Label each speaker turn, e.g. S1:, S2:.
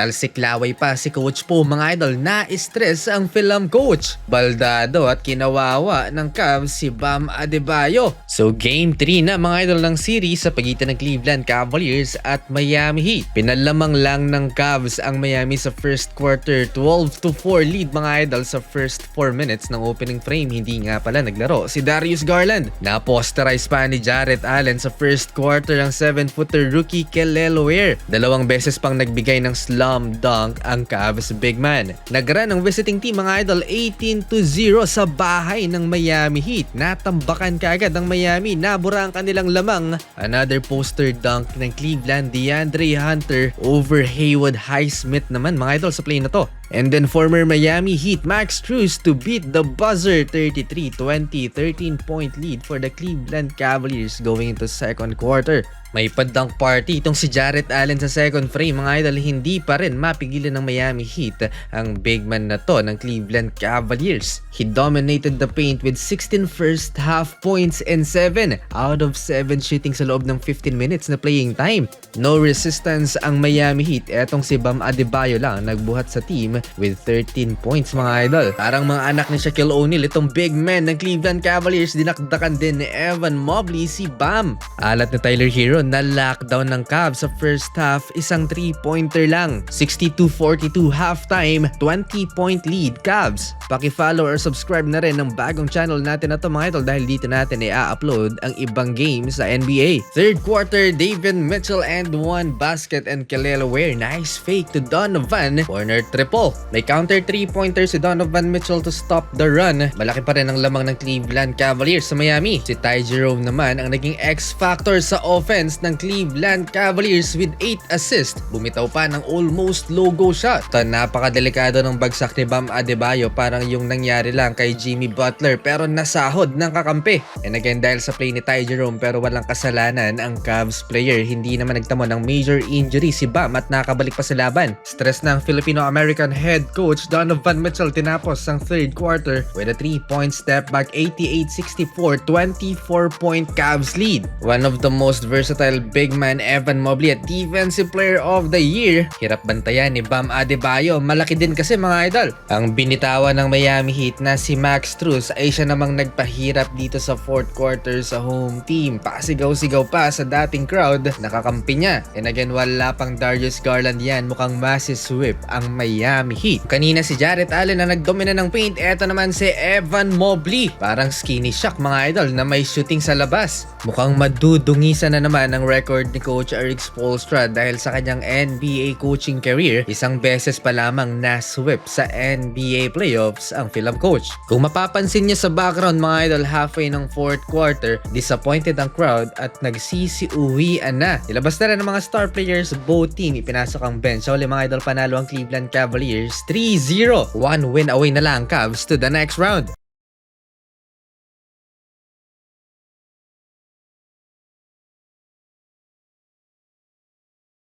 S1: Talsik laway pa si Coach Po mga idol, na-stress ang film coach. Baldado at kinawawa ng Cavs si Bam Adebayo. So Game 3 na mga idol ng series sa pagitan ng Cleveland Cavaliers at Miami Heat. Pinalamang lang ng Cavs ang Miami sa first quarter, 12-4 lead mga idol sa first 4 minutes ng opening frame. Hindi nga pala naglaro si Darius Garland. Na-posterize pa ni Jarrett Allen sa first quarter ang 7-footer rookie Kelly Olynyk. Dalawang beses pang nagbigay ng slam dunk ang Cavs big man. Nagrun ang visiting team mga idol 18-0 sa bahay ng Miami Heat. Natambakan kaagad ang Miami, nabura ang kanilang lamang. Another poster dunk ng Cleveland, DeAndre Hunter over Haywood Highsmith naman mga idol sa play na to. And then former Miami Heat Max Strus to beat the buzzer, 33-20, 13-point lead for the Cleveland Cavaliers going into second quarter. May pa-dunk party itong si Jarrett Allen sa second frame mga idol, hindi pa rin mapigilan ng Miami Heat ang big man na to ng Cleveland Cavaliers. He dominated the paint with 16 first half points and 7 out of 7 shooting sa loob ng 15 minutes na playing time. No resistance ang Miami Heat, etong si Bam Adebayo lang nagbuhat sa team with 13 points mga idol. Parang mga anak ni Shaquille O'Neal itong big man ng Cleveland Cavaliers, dinakdakan din ni Evan Mobley si Bam. Alat na Tyler Hero na lockdown ng Cavs sa first half, isang 3-pointer lang. 62-42 halftime, 20-point lead Cavs. Paki-follow or subscribe na rin ng bagong channel natin na to mga idol dahil dito natin i-upload ang ibang games sa NBA. Third quarter, David Mitchell and one basket and Kelly Olynyk. Nice fake to Donovan, corner triple. May counter 3-pointer si Donovan Mitchell to stop the run. Malaki pa rin ang lamang ng Cleveland Cavaliers sa Miami. Si Ty Jerome naman ang naging X-factor sa offense ng Cleveland Cavaliers with 8 assists. Bumitaw pa ng almost logo shot. Napakadelikado ng bagsak ni Bam Adebayo, parang yung nangyari lang kay Jimmy Butler pero nasahod ng kakampi. And again, dahil sa play ni Ty Jerome pero walang kasalanan ang Cavs player, hindi naman nagtamo ng major injury si Bam at nakabalik pa sa laban. Stress ng Filipino-American head coach Donovan Mitchell tinapos ang third quarter with a 3-point step back, 88-64, 24-point Cavs lead. One of the most versatile big man Evan Mobley at Defensive Player of the Year. Hirap bantayan ni Bam Adebayo, malaki din kasi mga idol. Ang binitawan ng Miami Heat na si Max Strus ay siya namang nagpahirap dito sa fourth quarter sa home team. Pasigaw-sigaw pa sa dating crowd, nakakampi niya. And again, wala pang Darius Garland yan, mukhang massive sweep ang Miami Heat. Kanina si Jarrett Allen na nagdomina ng paint, eto naman si Evan Mobley. Parang skinny shock mga idol na may shooting sa labas. Mukhang madudungisan na naman ang record ni Coach Erik Spoelstra dahil sa kanyang NBA coaching career, isang beses pa lamang na-sweep sa NBA playoffs ang film coach. Kung mapapansin niya sa background mga idol, halfway ng fourth quarter, disappointed ang crowd at nagsisi-uwian na. Ilabas na rin ng mga star players, both team ipinasok ang bench. So mga idol, panalo ang Cleveland Cavaliers 3-0. One win away na lang Cavs to the next round.